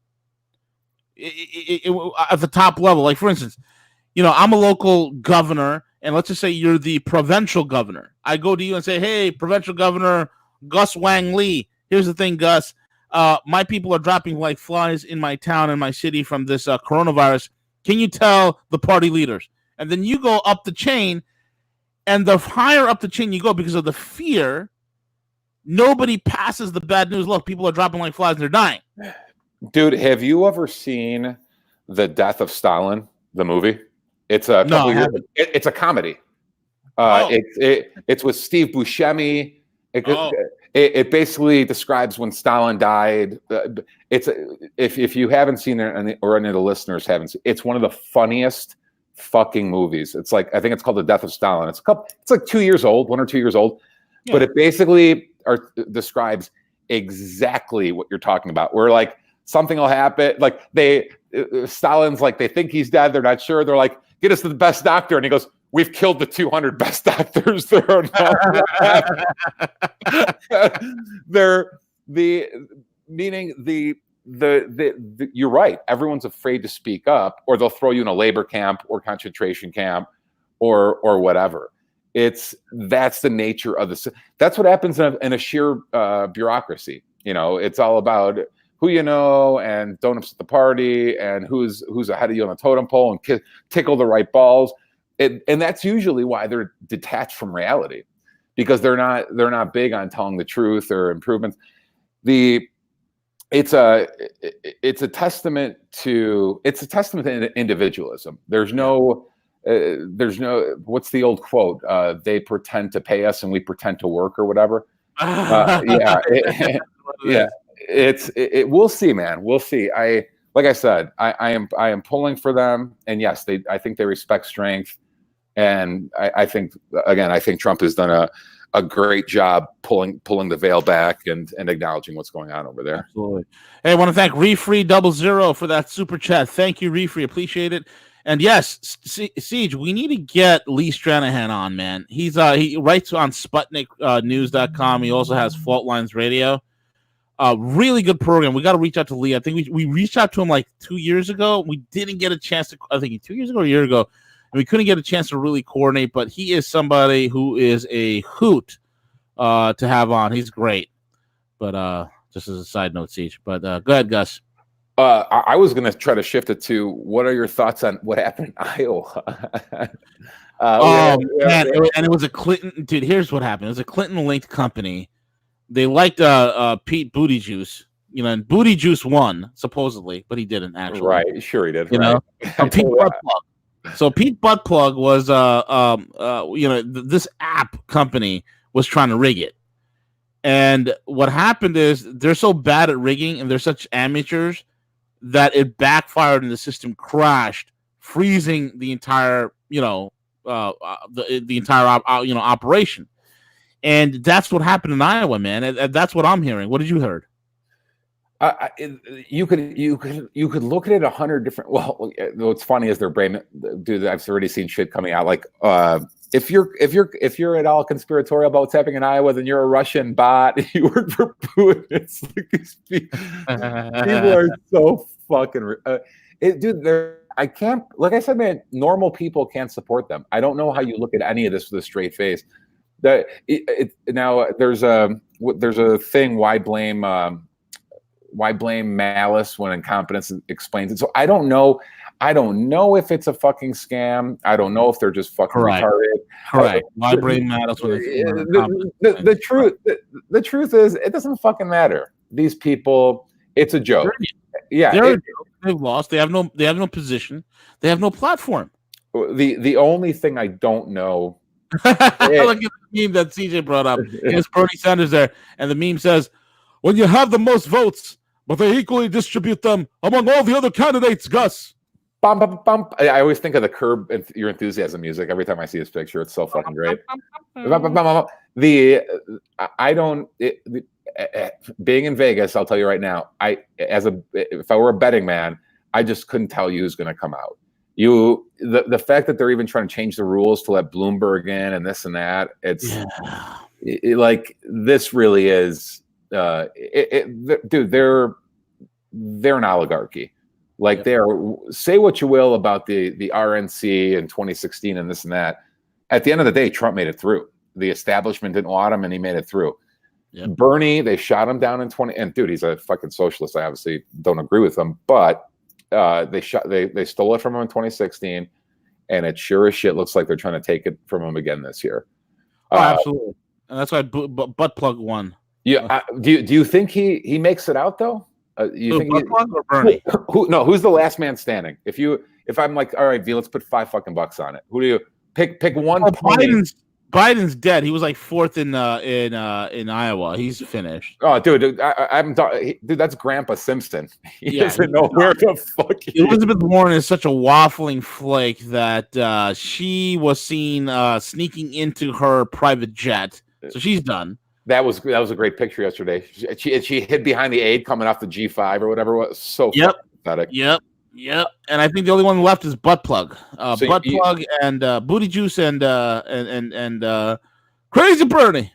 at the top level. Like, for instance, I'm a local governor, and let's just say you're the provincial governor. I go to you and say, hey, provincial governor Gus Wang Lee, here's the thing, Gus. My people are dropping like flies in my town and my city from this coronavirus. Can you tell the party leaders? And then you go up the chain, and the higher up the chain you go, because of the fear, nobody passes the bad news. Look, people are dropping like flies and they're dying. Dude, have you ever seen The Death of Stalin, the movie? It's a it's a comedy. It's with Steve Buscemi. It basically describes when Stalin died. If you haven't seen it, or any of the listeners haven't seen, it's one of the funniest fucking movies. It's like, I think it's called The Death of Stalin. It's like 2 years old, 1 or 2 years old, but it basically describes exactly what you're talking about. Where like something will happen, like Stalin's like, they think he's dead, they're not sure. They're like, get us to the best doctor, and he goes, we've killed the 200 best doctors there are now. You're right. Everyone's afraid to speak up, or they'll throw you in a labor camp or concentration camp or whatever. That's the nature of that's what happens in a sheer bureaucracy. It's all about you know, and don't upset the party, and who's ahead of you on the totem pole, and tickle the right balls. And that's usually why they're detached from reality, because they're not big on telling the truth or improvements. It's a testament to individualism. There's no what's the old quote? They pretend to pay us and we pretend to work, or whatever. We'll see, man. We'll see. Like I said, I am pulling for them, and yes, I think they respect strength, and I think Trump has done a great job pulling the veil back and acknowledging what's going on over there. Absolutely. Hey, I want to thank Refree00 for that super chat. Thank you, Refree. Appreciate it. And yes, Siege, we need to get Lee Stranahan on, man. He writes on SputnikNews.com. He also has Fault Lines Radio. Really good program. We got to reach out to Lee. I think we reached out to him like 2 years ago. We didn't get a chance to. I think 2 years ago or a year ago, and we couldn't get a chance to really coordinate. But he is somebody who is a hoot to have on. He's great. But just as a side note, Siege. But go ahead, Gus. I was going to try to shift it to what are your thoughts on what happened in Iowa? Man, and it was a Clinton. Dude, here's what happened. It was a Clinton-linked company. They liked Pete Buttigieg, you know, and Buttigieg won supposedly, but he didn't actually. Right, sure he did. You know, Pete Buttplug. So Pete Buttplug was, this app company was trying to rig it, and what happened is they're so bad at rigging and they're such amateurs that it backfired and the system crashed, freezing the entire, the entire operation. And that's what happened in Iowa, man. And that's what I'm hearing. What did you heard? You could look at it 100 different. Well, what's funny is their brain, dude. I've already seen shit coming out. Like, if you're at all conspiratorial about what's happening in Iowa, then you're a Russian bot. You work for Putin. It's like these people are so fucking. Dude, I can't. Like I said, man, normal people can't support them. I don't know how you look at any of this with a straight face. Now there's a thing. Why blame malice when incompetence explains it? So I don't know if it's a fucking scam. I don't know if they're just fucking retarded. Correct. Why blame malice when the truth is it doesn't fucking matter. These people, it's a joke. They've lost. They have no position. They have no platform. The only thing I don't know. Look at the meme that CJ brought up. There's Bernie Sanders there, and the meme says, "When you have the most votes, but they equally distribute them among all the other candidates, Gus." Bum, bum, bum. I always think of the Curb Your Enthusiasm music every time I see his picture. It's so fucking great. Being in Vegas, I'll tell you right now, if I were a betting man, I just couldn't tell you who's going to come out. The fact that they're even trying to change the rules to let Bloomberg in and this and that, like this really is. Dude, they're an oligarchy. Like say what you will about the RNC in 2016 and this and that. At the end of the day, Trump made it through. The establishment didn't want him, and he made it through. Yep. Bernie, they shot him down in 20. And dude, he's a fucking socialist. I obviously don't agree with him, but they stole it from him in 2016, and it sure as shit looks like they're trying to take it from him again this year. Absolutely, and that's why Buttplug won. Yeah. Do you think he makes it out though? You think Buttplug or Bernie? Who's the last man standing? If I'm like, all right, V, let's put $5 on it. Who do you pick? Pick one. Biden's dead. He was like fourth in Iowa. He's finished. Oh, dude, that's Grandpa Simpson. He doesn't know where the fuck he is. Elizabeth Warren is such a waffling flake that she was seen sneaking into her private jet, so she's done. That was a great picture yesterday. She hid behind the aide coming off the G5 or whatever it was. So pathetic. Yep. And I think the only one left is Buttplug. Buttplug and Booty Juice and Crazy Bernie.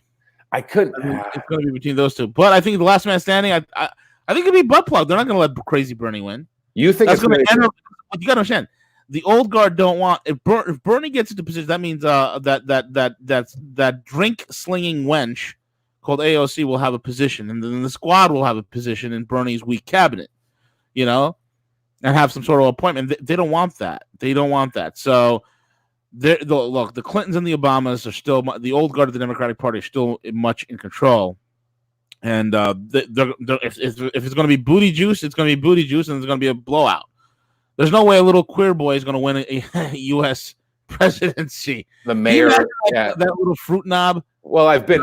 I couldn't. It's going to be between those two. But I think the last man standing, I think it'll be Buttplug. They're not going to let Crazy Bernie win. You think that's going to end? You got to understand. The old guard don't want. If Bernie gets into position, that means that drink slinging wench called AOC will have a position, and then the squad will have a position in Bernie's weak cabinet, you know, and have some sort of appointment. They don't want that. They don't want that. So, look, the Clintons and the Obamas are still, the old guard of the Democratic Party is still much in control. And if it's going to be booty juice, it's going to be booty juice, and it's going to be a blowout. There's no way a little queer boy is going to win a U.S. presidency. The mayor, that little fruit knob. Well, I've been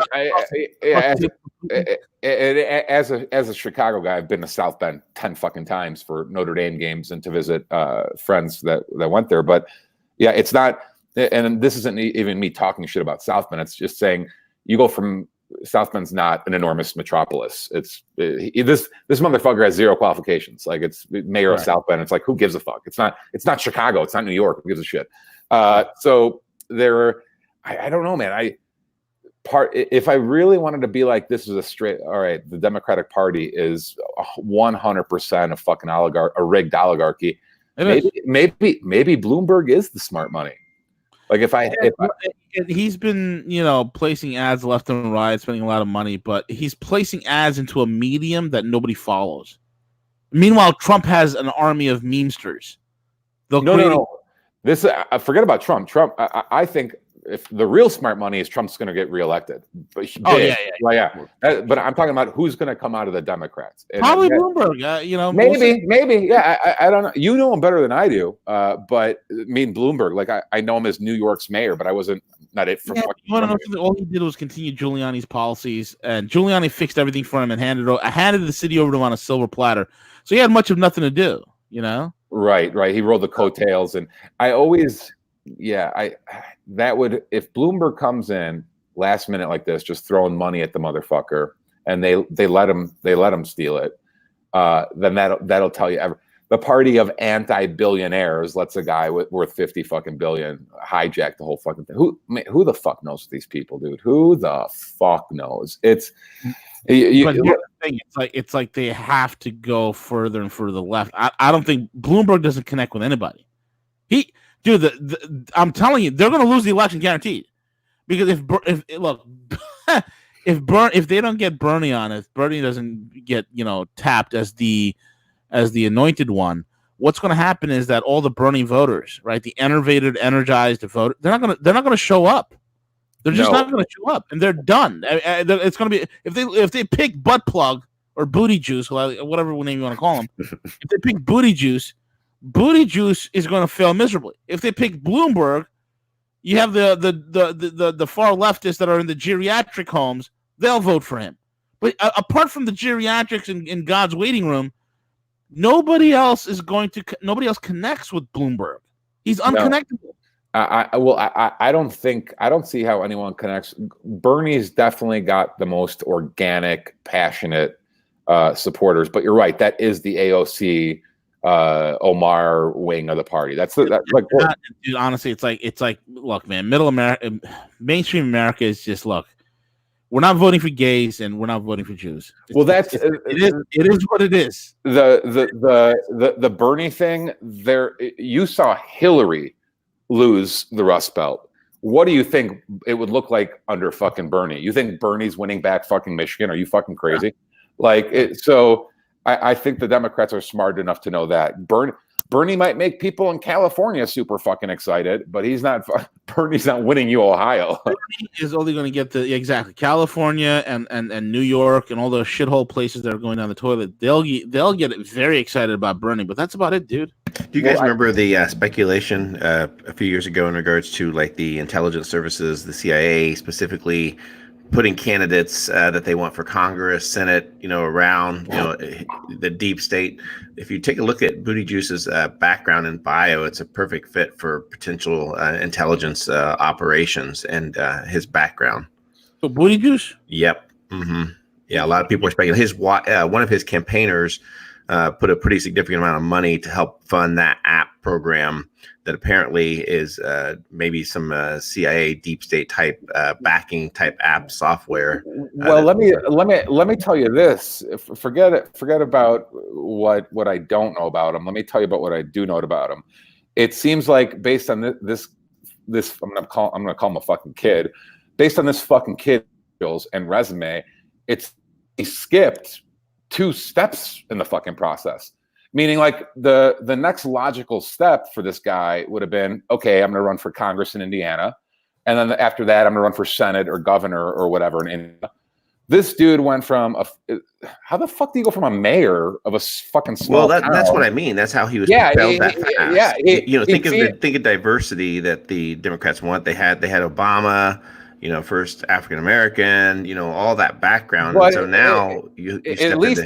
as a Chicago guy, I've been to South Bend 10 fucking times for Notre Dame games and to visit friends that went there. But yeah, it's not, and this isn't even me talking shit about South Bend. It's just saying you go from South Bend's not an enormous metropolis. It's this motherfucker has zero qualifications. Like, it's mayor of South Bend. It's like, who gives a fuck? It's not Chicago. It's not New York. Who gives a shit? So I don't know, man. If I really wanted to be like, this is all right, the Democratic Party is 100% a fucking a rigged oligarchy. Maybe Bloomberg is the smart money. Like, he's been, placing ads left and right, spending a lot of money, but he's placing ads into a medium that nobody follows. Meanwhile, Trump has an army of memesters. No. This forget about Trump. I think if the real smart money is Trump's going to get realized. But but I'm talking about who's going to come out of the Democrats. Probably Bloomberg. Maybe. Yeah, I don't know. You know him better than I do. But Bloomberg. Like, I know him as New York's mayor, but I wasn't not it. You want to know something? All he did was continue Giuliani's policies, and Giuliani fixed everything for him and handed the city over to him on a silver platter. So he had much of nothing to do. Right. He rolled the coattails, and I always, that would, if Bloomberg comes in last minute like this, just throwing money at the motherfucker, and they let him steal it, then that'll tell you the party of anti-billionaires lets a guy worth 50 fucking billion hijack the whole fucking thing. Who the fuck knows these people, dude? Who the fuck knows? It's like they have to go further and further left. I don't think Bloomberg doesn't connect with anybody. I'm telling you, they're going to lose the election guaranteed. Because if they don't get Bernie on, if Bernie doesn't get tapped as the anointed one, what's going to happen is that all the Bernie voters, right, the enervated, energized voter, they're not going to show up. They're just not going to show up, and they're done. It's going to be if they pick butt plug or booty juice, whatever name you want to call them. If they pick booty juice is going to fail miserably. If they pick Bloomberg, you have the far leftists that are in the geriatric homes. They'll vote for him. But apart from the geriatrics in God's waiting room, nobody else connects with Bloomberg. He's unconnectable. I don't see how anyone connects. Bernie's definitely got the most organic, passionate supporters, but you're right. That is the AOC Omar wing of the party. Dude, honestly, it's like, look, man, middle America, mainstream America is just, look, we're not voting for gays and we're not voting for Jews. It is what it is. The Bernie thing there, you saw Hillary lose the Rust Belt. What do you think it would look like under fucking Bernie? You think Bernie's winning back fucking Michigan? Are you fucking crazy? Yeah. So I think the Democrats are smart enough to know that Bernie might make people in California super fucking excited, but Bernie's not winning you Ohio. Bernie is only going to get California and New York and all those shithole places that are going down the toilet. They'll get very excited about Bernie, but that's about it, dude. Do you guys remember the speculation a few years ago in regards to like the intelligence services, the CIA specifically putting candidates that they want for Congress, Senate, around, the deep state? If you take a look at Buttigieg's background and bio, it's a perfect fit for potential intelligence operations and his background. So Buttigieg? Yep. Mm-hmm. Yeah, a lot of people are speculating. One of his campaigners put a pretty significant amount of money to help fund that app program that apparently is maybe some CIA deep state type backing type app software. Well, let me tell you this. Forget about what I don't know about him. Let me tell you about what I do know about him. It seems like based on this I'm gonna call him a fucking kid. Based on this fucking kid and resume. He skipped 2 steps in the fucking process. Meaning, like, the next logical step for this guy would have been, okay, I'm going to run for Congress in Indiana, and then after that, I'm going to run for Senate or governor or whatever in Indiana. This dude went from how the fuck do you go from a mayor of a fucking small town? That's what I mean. That's how he was propelled that fast. Yeah, think of diversity that the Democrats want. They had Obama, first African American, all that background. But and so now you at least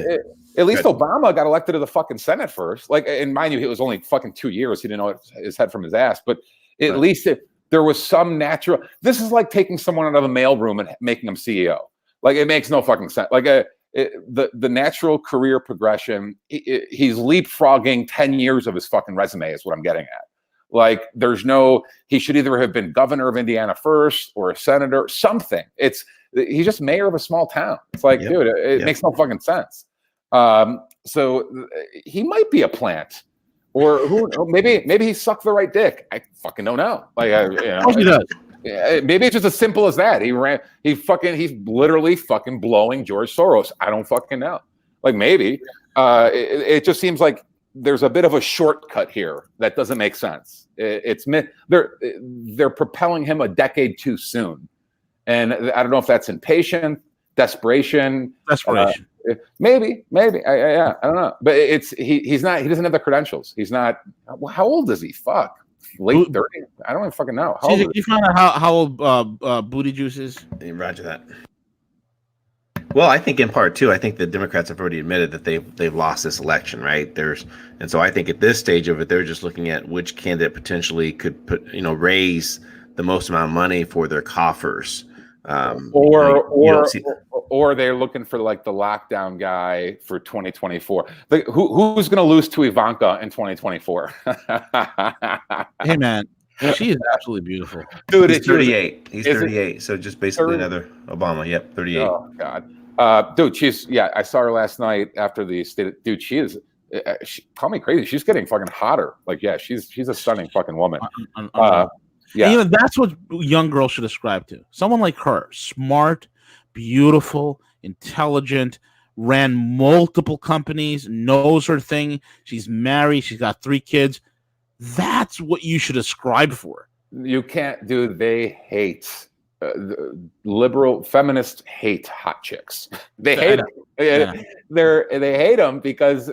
Obama got elected to the fucking Senate first. Like, and mind you, it was only fucking 2 years. He didn't know his head from his ass. But at least there was some natural. This is like taking someone out of a mailroom and making him CEO. Like, it makes no fucking sense. Like, the natural career progression, he's leapfrogging 10 years of his fucking resume is what I'm getting at. Like, he should either have been governor of Indiana first or a senator, something. He's just mayor of a small town. It's like, dude, it makes no fucking sense. So he might be a plant, or maybe he sucked the right dick. I fucking don't know. Like, of course he does. Maybe it's just as simple as that. He's literally fucking blowing George Soros. I don't fucking know. Like, maybe it just seems like there's a bit of a shortcut here that doesn't make sense. They're propelling him a decade too soon, and I don't know if that's impatience, desperation. Maybe. I don't know. But he's not. He doesn't have the credentials. He's not. How old is he? Fuck. Late 30s. I don't even fucking know. Can you find out how old Booty Juice is? Roger that. Well, I think in part too, I think the Democrats have already admitted that they've lost this election, right? And so I think at this stage of it, they're just looking at which candidate potentially could raise the most amount of money for their coffers. Or they're looking for, like, the lockdown guy for 2024. Who's going to lose to Ivanka in 2024? Hey, man, she is absolutely beautiful. Dude, he's 38. He's 38. So just basically another Obama. Yep, 38. Oh, God. Dude, I saw her last night after the state. Dude, call me crazy. She's getting fucking hotter. Like, yeah, she's a stunning fucking woman. Yeah. And, that's what young girls should ascribe to. Someone like her, smart, beautiful, intelligent, ran multiple companies, knows her thing. She's married. She's got 3 kids. That's what you should ascribe for. You can't, dude. They hate liberal feminists hate hot chicks. They hate them. Yeah. They hate them because,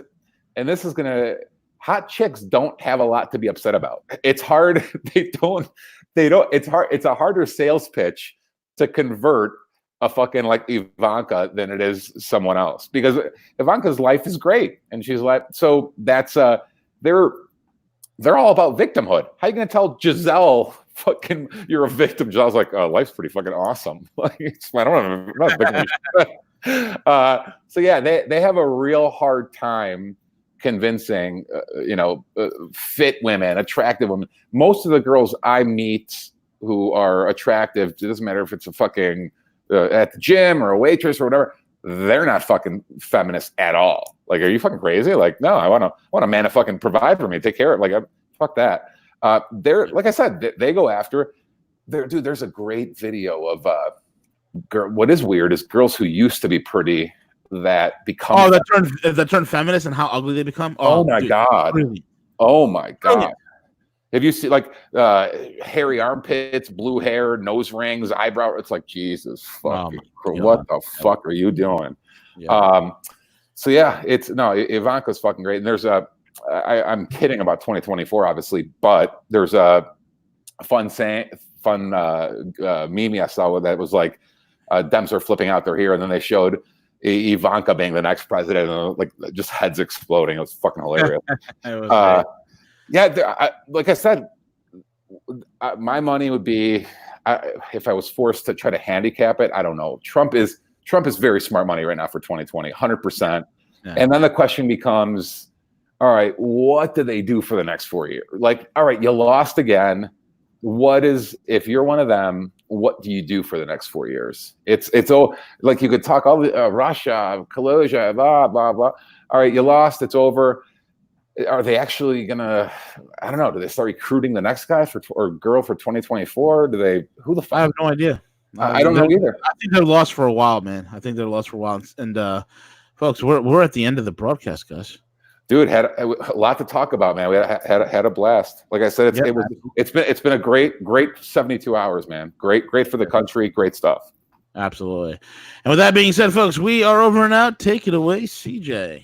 and this is gonna. Hot chicks don't have a lot to be upset about. It's hard. They don't. It's hard. It's a harder sales pitch to convert a fucking like Ivanka than it is someone else, because Ivanka's life is great and she's like, so that's they're all about victimhood. How are you gonna tell Giselle fucking you're a victim? Giselle's like, oh, life's pretty fucking awesome. Like, I don't know, I'm not a victim. So yeah, they have a real hard time convincing, fit women, attractive women. Most of the girls I meet who are attractive, it doesn't matter if it's a fucking at the gym or a waitress or whatever, they're not fucking feminist at all. Like, are you fucking crazy? Like, no, I want a man to fucking provide for me, take care of. Like, fuck that. They're, like I said, they go after. Dude, there's a great video of what is weird is girls who used to be pretty that become that turn feminist and how ugly they become. Oh my God. Really? Oh my God. Have you seen like hairy armpits, blue hair, nose rings, eyebrow? It's like, Jesus fucking what the fuck are you doing? Yeah. So yeah, Ivanka's fucking great. And there's I'm kidding about 2024, obviously, but there's a fun meme I saw that was like Dems are flipping out their hair, and then they showed Ivanka being the next president, and like just heads exploding. It was fucking hilarious. Like I said, my money would be if I was forced to try to handicap it. I don't know. Trump is very smart money right now for 2020, 100%. Yeah. And then the question becomes, all right, what do they do for the next 4 years? Like, all right, you lost again. If you're one of them, what do you do for the next 4 years? It's all like you could talk all the Russia, collusion, blah, blah, blah. All right, you lost, it's over. Are they actually gonna, I don't know, do they start recruiting the next guy or girl for 2024? Who the fuck? I have no idea. I don't know either. I think they're lost for a while, man. I think they're lost for a while. And folks, we're at the end of the broadcast, Gus. Dude, had a lot to talk about, man. We had a blast. Like I said, it's been a great 72 hours, man. Great for the country. Great stuff. Absolutely. And with that being said, folks, we are over and out. Take it away, CJ.